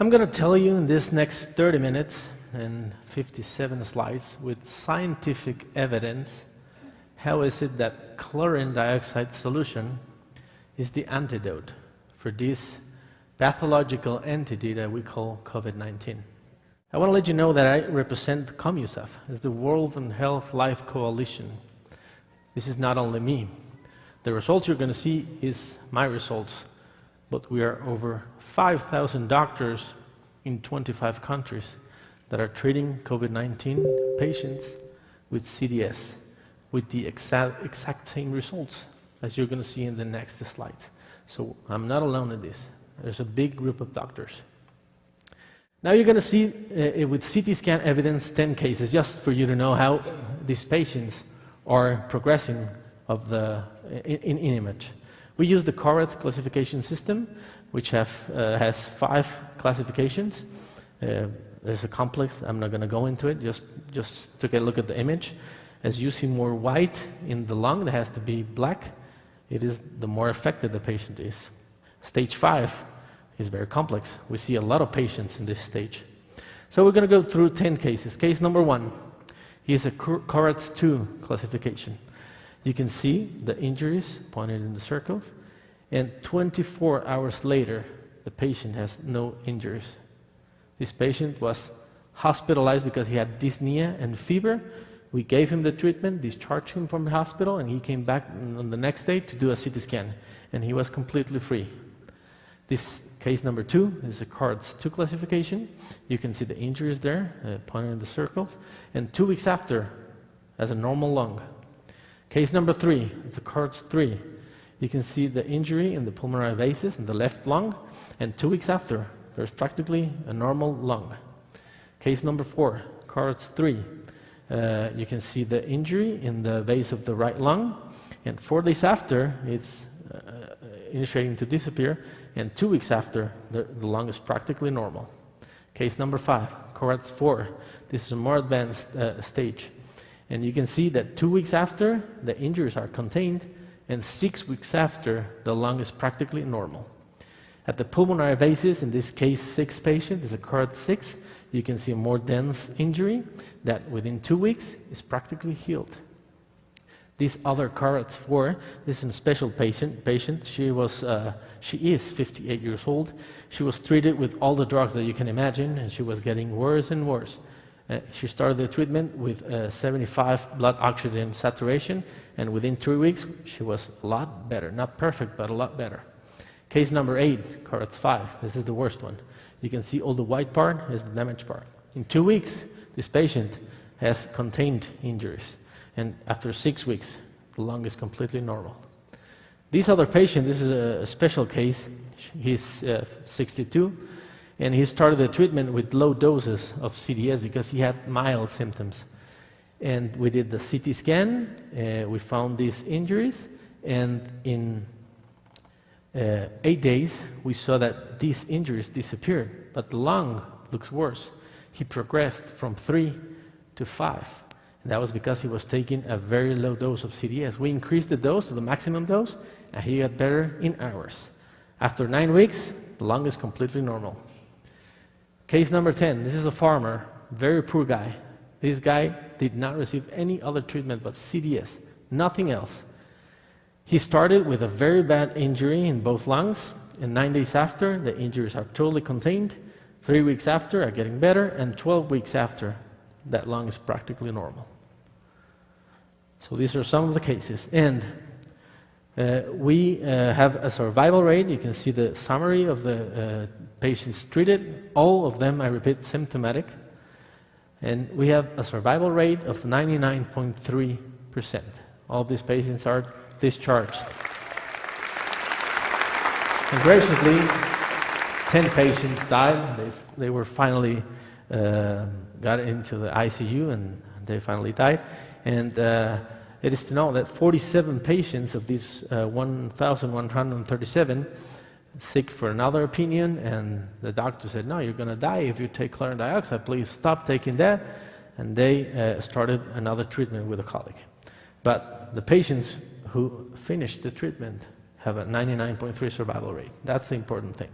I'm going to tell you in this next 30 minutes and 57 slides with scientific evidence how is it that chlorine dioxide solution is the antidote for this pathological entity that we call COVID-19. I want to let you know that I represent ComUSAF as the World and Health Life Coalition. This is not only me. The results you're going to see is my results, but we are over 5,000 doctors in 25 countries that are treating COVID-19 patients with CDS with the exact same results as you're going to see in the next slides. So I'm not alone in this. There's a big group of doctors. Now you're going to see with CT scan evidence 10 cases, just for you to know how these patients are progressing of in image. We use the CORADS classification system, which has 5 classifications. There's a complex, I'm not going to go into it, just take a look at the image. As you see more white in the lung, that has to be black, it is the more affected the patient is. Stage 5 is very complex. We see a lot of patients in this stage. So we're going to go through 10 cases. Case number 1 is a CORADS 2 classification. You can see the injuries pointed in the circles, and 24 hours later, the patient has no injuries. This patient was hospitalized because he had dyspnea and fever. We gave him the treatment, discharged him from the hospital, and he came back on the next day to do a CT scan, and he was completely free. This case number 2 is a CORADS 2 classification. You can see the injuries there, pointed in the circles, and 2 weeks after, as a normal lung. Case number 3, it's a CORADS 3. You can see the injury in the pulmonary vases in the left lung, and 2 weeks after, there's practically a normal lung. Case number 4, CORADS 3. You can see the injury in the base of the right lung, and 4 days after, it's initiating to disappear, and 2 weeks after, the lung is practically normal. Case number 5, CORADS 4. This is a more advanced stage. And you can see that 2 weeks after, the injuries are contained, and 6 weeks after, the lung is practically normal. At the pulmonary basis, in this case 6 patient, is a CORADS 6, you can see a more dense injury that within 2 weeks is practically healed. This other CORADS 4, this is a special patient. She is 58 years old. She was treated with all the drugs that you can imagine, and she was getting worse and worse. She started the treatment with 75 blood oxygen saturation, and within 3 weeks, she was a lot better. Not perfect, but a lot better. Case number 8, CORADS 5. This is the worst one. You can see all the white part is the damaged part. In 2 weeks, this patient has contained injuries, and after 6 weeks, the lung is completely normal. This other patient, this is a special case. He's 62. And he started the treatment with low doses of CDS because he had mild symptoms. And we did the CT scan, we found these injuries, and in 8 days, we saw that these injuries disappeared, but the lung looks worse. He progressed from 3 to 5. And that was because he was taking a very low dose of CDS. We increased the dose to the maximum dose, and he got better in hours. After 9 weeks, the lung is completely normal. Case number 10, this is a farmer, very poor guy. This guy did not receive any other treatment but CDS, nothing else. He started with a very bad injury in both lungs, and 9 days after, the injuries are totally contained. 3 weeks after are getting better, and 12 weeks after, that lung is practically normal. So these are some of the cases. And we have a survival rate. You can see the summary of the patients treated. All of them, I repeat, symptomatic. And we have a survival rate of 99.3%. All of these patients are discharged. And graciously, 10 patients died. They were finally got into the ICU, and they finally died. And it is to know that 47 patients of these 1,137 seek for another opinion, and the doctor said, no, you're going to die if you take chlorine dioxide, please stop taking that. And they started another treatment with a colleague. But the patients who finished the treatment have a 99.3 survival rate. That's the important thing.